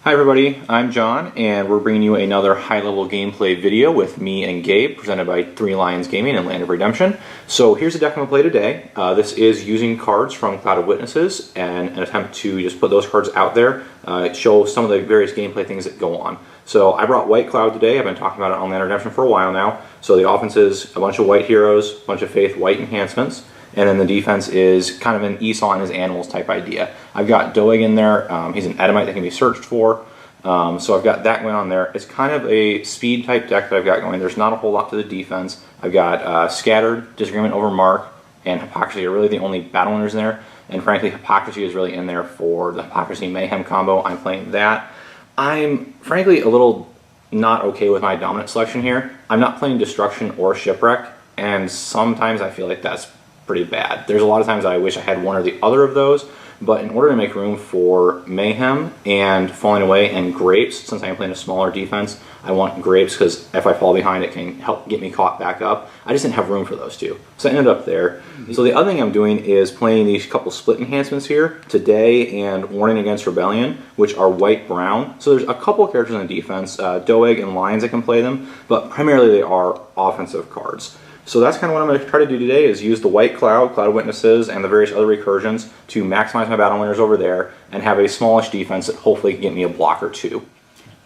Hi everybody, I'm John, and we're bringing you another high-level gameplay video with me and Gabe, presented by Three Lions Gaming and Land of Redemption. So here's the deck I'm going to play today. This is using cards from Cloud of Witnesses and an attempt to just put those cards out there, show some of the various gameplay things that go on. So I brought White Cloud today. I've been talking about it on Land of Redemption for a while now. So the offense is a bunch of white heroes, a bunch of faith white enhancements, and then the defense is kind of an Esau and his animals type idea. I've got Doeg in there. He's an Edomite that can be searched for. So I've got that going on there. It's kind of a speed type deck that I've got going. There's not a whole lot to the defense. I've got Scattered, Disagreement over Mark, and Hypocrisy are really the only battle winners in there. And frankly, Hypocrisy is really in there for the Hypocrisy Mayhem combo. I'm playing that. I'm frankly a little not okay with my dominant selection here. I'm not playing Destruction or Shipwreck, and sometimes I feel like that's pretty bad. There's a lot of times I wish I had one or the other of those, but in order to make room for Mayhem and Falling Away and Grapes, since I'm playing a smaller defense, I want Grapes because if I fall behind, it can help get me caught back up. I just didn't have room for those two, so I ended up there. So the other thing I'm doing is playing these couple split enhancements here, Today and Warning Against Rebellion, which are white-brown. So there's a couple characters on the defense, Doeg and Lions that can play them, but primarily they are offensive cards. So that's kind of what I'm going to try to do today, is use the White Cloud, Cloud of Witnesses, and the various other recursions to maximize my battle winners over there and have a smallish defense that hopefully can get me a block or two.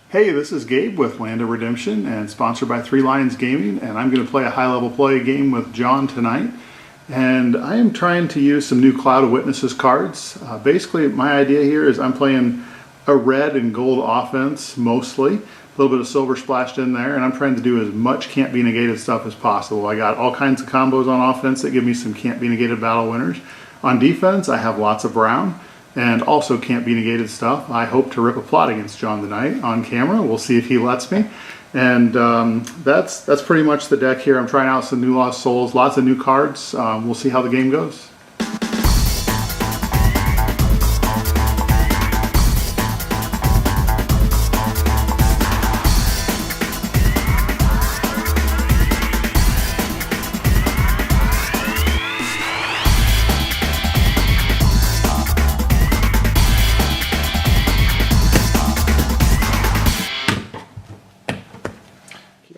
Hey, this is Gabe with Land of Redemption and sponsored by Three Lions Gaming, and I'm going to play a high-level play game with John tonight. And I am trying to use some new Cloud of Witnesses cards. Basically, my idea here is I'm playing a red and gold offense mostly. A little bit of silver splashed in there, and I'm trying to do as much can't be negated stuff as possible. I got all kinds of combos on offense that give me some can't be negated battle winners. On defense, I have lots of brown and also can't be negated stuff. I hope to rip a plot against John tonight on camera. We'll see if he lets me. And that's pretty much the deck here. I'm trying out some new Lost Souls, lots of new cards. We'll see how the game goes.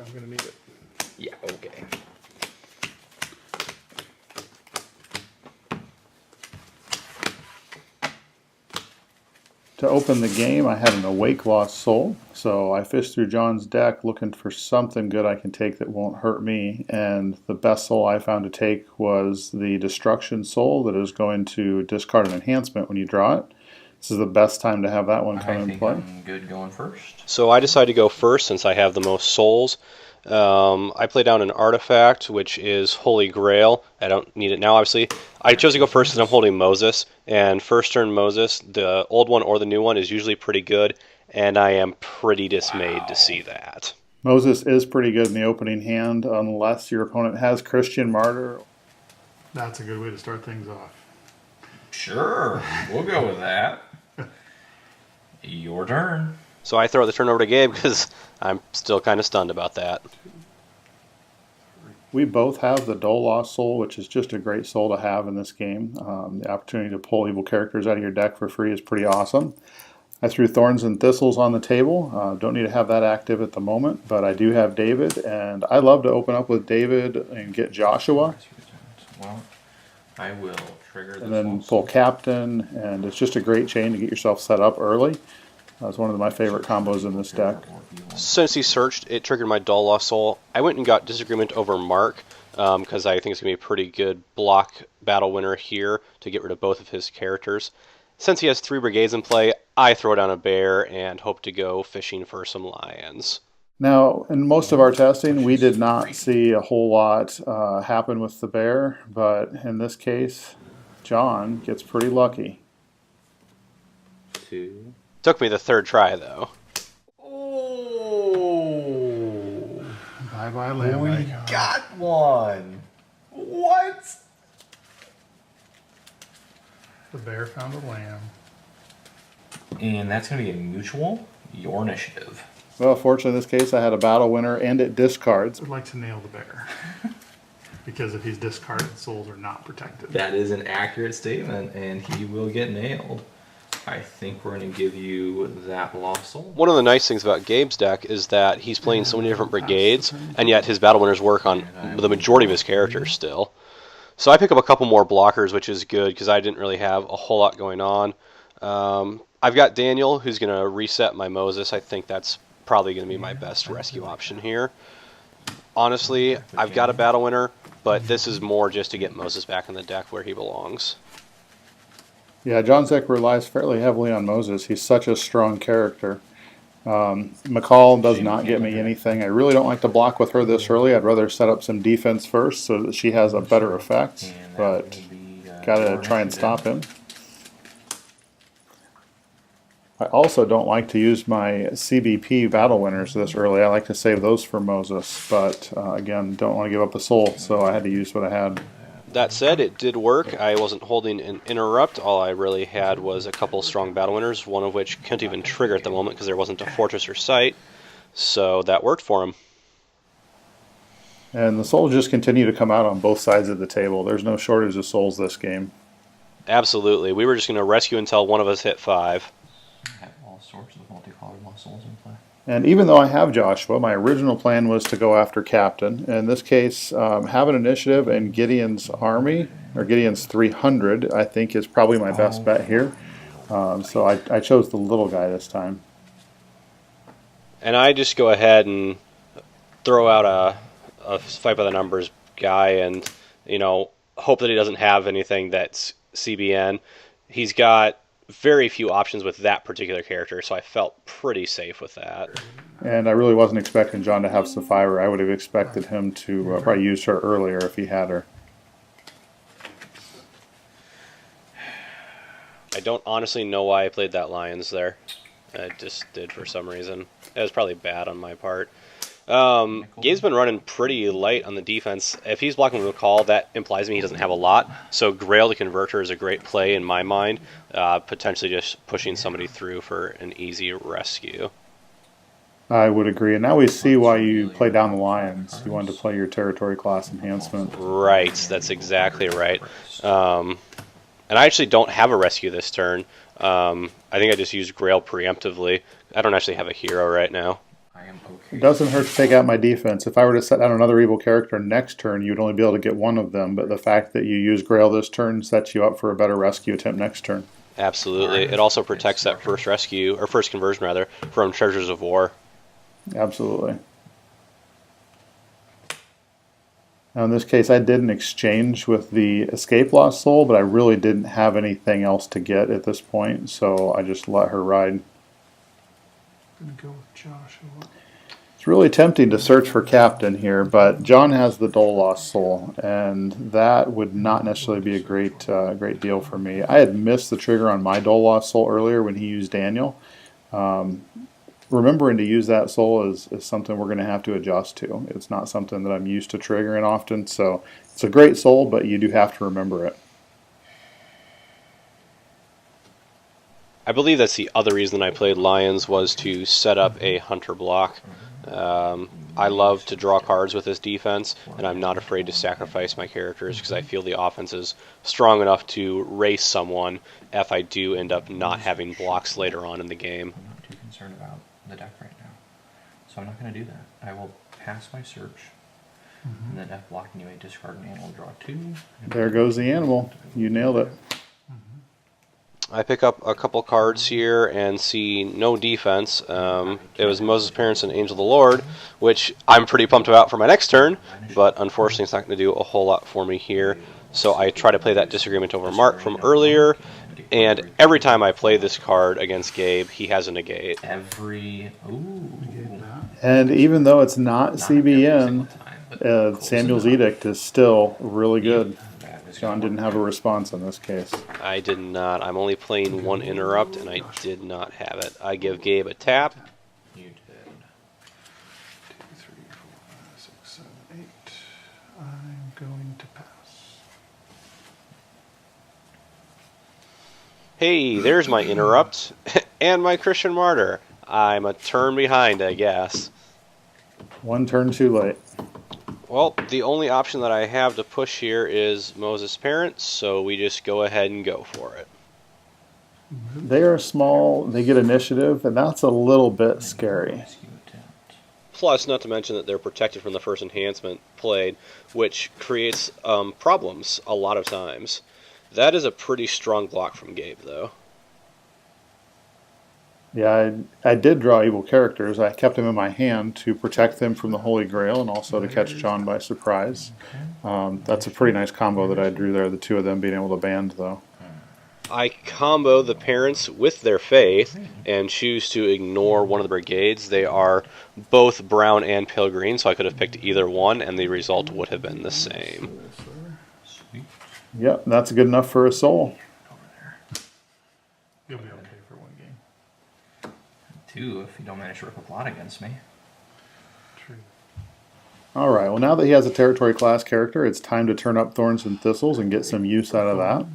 I'm going to need it. Yeah, okay. To open the game, I had an Awake Lost Soul, so I fished through John's deck looking for something good I can take that won't hurt me, and the best soul I found to take was the Destruction Soul that is going to discard an enhancement when you draw it. This is the best time to have that one come in play. I'm good going first. So I decided to go first since I have the most souls. I play down an artifact, which is Holy Grail. I don't need it now, obviously. I chose to go first because I'm holding Moses, and first turn Moses, the old one or the new one, is usually pretty good, and I am pretty dismayed to see that. Moses is pretty good in the opening hand unless your opponent has Christian Martyr. That's a good way to start things off. Sure, we'll go with that. Your turn. So I throw the turn over to Gabe because I'm still kind of stunned about that. We both have the Dull Lost Soul, which is just a great soul to have in this game. The opportunity to pull evil characters out of your deck for free is pretty awesome. I threw Thorns and Thistles on the table. Don't need to have that active at the moment, but I do have David, and I love to open up with David and get Joshua. Well, I will trigger this and then pull Captain, and it's just a great chain to get yourself set up early. That's one of my favorite combos in this deck. Since he searched, it triggered my Dull Lost Soul. I went and got Disagreement over Mark because I think it's going to be a pretty good block battle winner here to get rid of both of his characters. Since he has 3 brigades in play, I throw down a bear and hope to go fishing for some lions. Now, in most of our testing, we did not see a whole lot happen with the bear, but in this case, John gets pretty lucky. 2. Took me the 3rd try, though. Oh! Bye-bye, lamb. We got one! What? The bear found a lamb. And that's going to be a mutual. Your initiative. Well, fortunately in this case, I had a battle winner, and it discards. I'd like to nail the bear. Because if he's discarded, souls are not protected. That is an accurate statement, and he will get nailed. I think we're going to give you that Lost Soul. One of the nice things about Gabe's deck is that he's playing so many different brigades, and yet his battle winners work on the majority of his characters still. So I pick up a couple more blockers, which is good because I didn't really have a whole lot going on. I've got Daniel, who's going to reset my Moses. I think that's probably going to be my best rescue option here. Honestly, I've got a battle winner, but this is more just to get Moses back in the deck where he belongs. Yeah, John's deck relies fairly heavily on Moses. He's such a strong character. McCall does not get me anything. I really don't like to block with her this early. I'd rather set up some defense first so that she has a better effect, but gotta try and stop him. I also don't like to use my CBP battle winners this early. I like to save those for Moses, but again, don't want to give up a soul, so I had to use what I had. That said, it did work. I wasn't holding an interrupt. All I really had was a couple strong battle winners, one of which couldn't even trigger at the moment because there wasn't a fortress or site. So that worked for him. And the souls just continue to come out on both sides of the table. There's no shortage of souls this game. Absolutely. We were just going to rescue until one of us hit 5. I have all sorts of multicolored Lost Souls in play. And even though I have Joshua, my original plan was to go after Captain. In this case, have an initiative and Gideon's army, or Gideon's 300, I think is probably my best bet here. So I chose the little guy this time. And I just go ahead and throw out a fight by the numbers guy and, hope that he doesn't have anything that's CBN. He's got very few options with that particular character, so I felt pretty safe with that. And I really wasn't expecting John to have Sapphire. I would have expected him to probably use her earlier if he had her. I don't honestly know why I played that Lions there. I just did for some reason. It was probably bad on my part. Gabe's been running pretty light on the defense. If he's blocking with a call, that implies to me he doesn't have a lot. So Grail to Converter is a great play in my mind. Potentially just pushing somebody through for an easy rescue. I would agree. And now we see why you play down the Lions. You wanted to play your territory class enhancement. Right, that's exactly right. And I actually don't have a rescue this turn. I think I just used Grail preemptively. I don't actually have a hero right now. It doesn't hurt to take out my defense. If I were to set down another evil character next turn, you'd only be able to get one of them. But the fact that you use Grail this turn sets you up for a better rescue attempt next turn. Absolutely. It also protects that first rescue, or first conversion rather, from Treasures of War. Absolutely. Now in this case, I did an exchange with the Escape Lost Soul, but I really didn't have anything else to get at this point, so I just let her ride. I'm going to go with Joshua. It's really tempting to search for Captain here, but John has the Dole Lost Soul, and that would not necessarily be a great deal for me. I had missed the trigger on my Dole Lost Soul earlier when he used Daniel. Remembering to use that soul is something we're going to have to adjust to. It's not something that I'm used to triggering often, so it's a great soul, but you do have to remember it. I believe that's the other reason I played Lions was to set up a hunter block. I love to draw cards with this defense, and I'm not afraid to sacrifice my characters because I feel the offense is strong enough to race someone if I do end up not having blocks later on in the game. I'm not too concerned about the deck right now, so I'm not going to do that. I will pass my search, and then F block anyway, discard an animal, draw 2. There goes the animal. You nailed it. I pick up a couple cards here and see no defense. It was Moses' Parents and Angel of the Lord, which I'm pretty pumped about for my next turn, but unfortunately it's not going to do a whole lot for me here. So I try to play that Disagreement over Mark from earlier, and every time I play this card against Gabe, he has a negate. And even though it's not CBN, Samuel's Edict is still really good. John didn't have a response in this case. I did not. I'm only playing one interrupt, and I did not have it. I give Gabe a tap. You did. 2, 3, 4, 5, 6, 7, 8. I'm going to pass. Hey, there's my interrupt and my Christian Martyr. I'm a turn behind, I guess. One turn too late. Well, the only option that I have to push here is Moses' Parents, so we just go ahead and go for it. They are small, they get initiative, and that's a little bit scary. Plus, not to mention that they're protected from the first enhancement played, which creates problems a lot of times. That is a pretty strong block from Gabe, though. Yeah, I did draw evil characters. I kept them in my hand to protect them from the Holy Grail and also to catch John by surprise. That's a pretty nice combo that I drew there, the two of them being able to band, though. I combo the parents with their faith and choose to ignore one of the brigades. They are both brown and pale green, so I could have picked either one, and the result would have been the same. Yep, that's good enough for a soul. You'll be okay for one game. 2 if you don't manage to rip a plot against me. True. All right, well, now that he has a territory class character, it's time to turn up Thorns and Thistles and get some use out of that.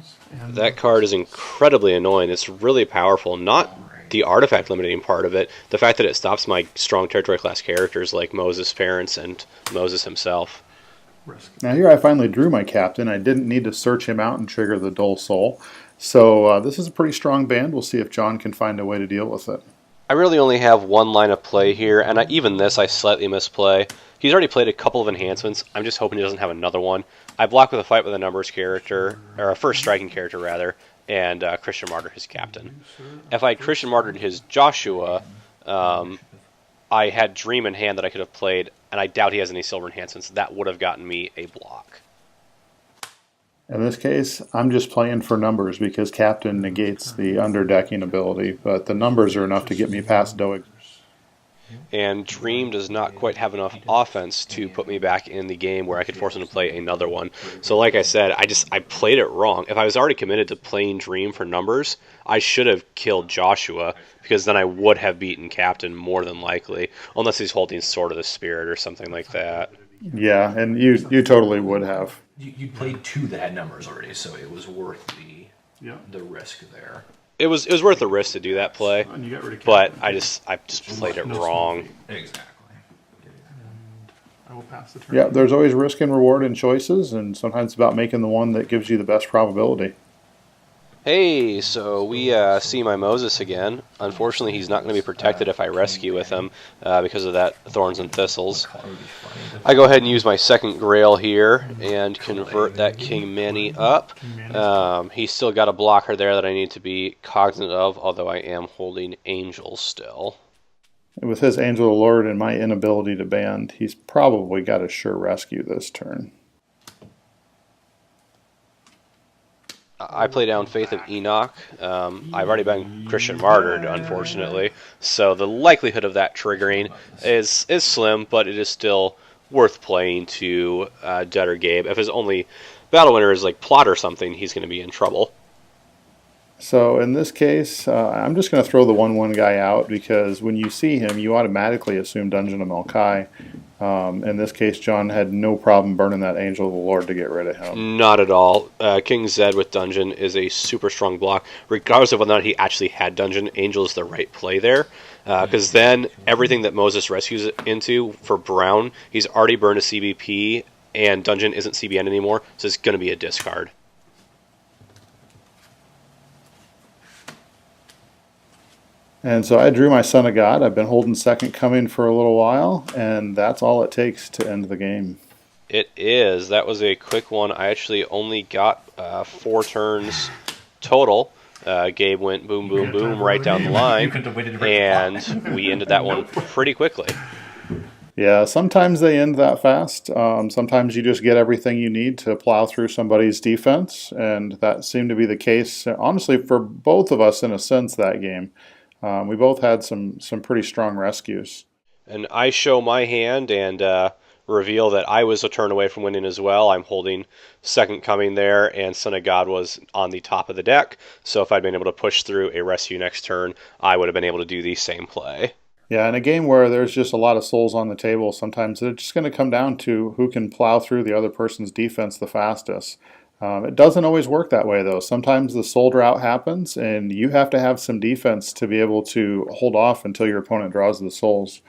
That card is incredibly annoying. It's really powerful. Not the artifact limiting part of it. The fact that it stops my strong territory class characters like Moses' parents and Moses himself. Now here I finally drew my captain. I didn't need to search him out and trigger the Dull Soul. So this is a pretty strong band. We'll see if John can find a way to deal with it. I really only have one line of play here, and even this I slightly misplay. He's already played a couple of enhancements. I'm just hoping he doesn't have another one. I block with a fight with a numbers character, or a first striking character rather, and Christian Martyr his captain. If I had Christian Martyred his Joshua, I had Dream in hand that I could have played, and I doubt he has any silver enhancements. That would have gotten me a block. In this case, I'm just playing for numbers because Captain negates the underdecking ability, but the numbers are enough to get me past Doeg. And Dream does not quite have enough offense to put me back in the game where I could force him to play another one. So like I said, I played it wrong. If I was already committed to playing Dream for numbers, I should have killed Joshua, because then I would have beaten Captain more than likely, unless he's holding Sword of the Spirit or something like that. Yeah, and you totally would have. You played 2 that had numbers already, so it was worth the risk there. It was worth the risk to do that play, but I just played it wrong. Exactly. I will pass the turn. Yeah, there's always risk and reward in choices, and sometimes it's about making the one that gives you the best probability. Hey, so we see my Moses again. Unfortunately, he's not going to be protected if I rescue with him because of that Thorns and Thistles. I go ahead and use my second Grail here and convert that King Manny up. He's still got a blocker there that I need to be cognizant of, although I am holding Angel still. With his Angel of the Lord and my inability to band, he's probably got a sure rescue this turn. I play down Faith of Enoch. I've already been Christian Martyred, unfortunately, so the likelihood of that triggering is slim, but it is still worth playing to Dead or Gabe. If his only battle winner is like Plot or something, he's going to be in trouble. So in this case, I'm just going to throw the 1/1 guy out because when you see him, you automatically assume Dungeon of Melkai. In this case, John had no problem burning that Angel of the Lord to get rid of him. Not at all. King Zed with Dungeon is a super strong block. Regardless of whether or not he actually had Dungeon, Angel is the right play there. Because then everything that Moses rescues into for Brown, he's already burned a CBP, and Dungeon isn't CBN anymore, so it's going to be a discard. And so I drew my Son of God. I've been holding Second Coming for a little while, and that's all it takes to end the game. It is. That was a quick one. I actually only got 4 turns total. Gabe went boom, boom, boom right down the line, and we ended that one pretty quickly. Yeah, sometimes they end that fast. Sometimes you just get everything you need to plow through somebody's defense, and that seemed to be the case, honestly, for both of us in a sense that game. We both had some pretty strong rescues. And I show my hand and reveal that I was a turn away from winning as well. I'm holding Second Coming there, and Son of God was on the top of the deck. So if I'd been able to push through a rescue next turn, I would have been able to do the same play. Yeah, in a game where there's just a lot of souls on the table, sometimes it's just going to come down to who can plow through the other person's defense the fastest. It doesn't always work that way, though. Sometimes the soul drought happens, and you have to have some defense to be able to hold off until your opponent draws the souls.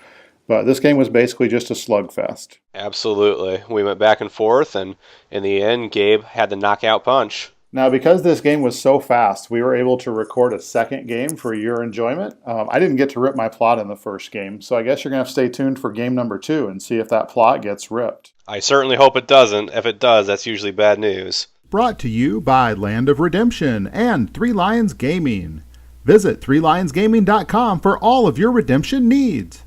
But this game was basically just a slugfest. Absolutely. We went back and forth, and in the end, Gabe had the knockout punch. Now, because this game was so fast, we were able to record a second game for your enjoyment. I didn't get to rip my plot in the first game, so I guess you're going to have to stay tuned for game number 2 and see if that plot gets ripped. I certainly hope it doesn't. If it does, that's usually bad news. Brought to you by Land of Redemption and Three Lions Gaming. Visit threelionsgaming.com for all of your redemption needs.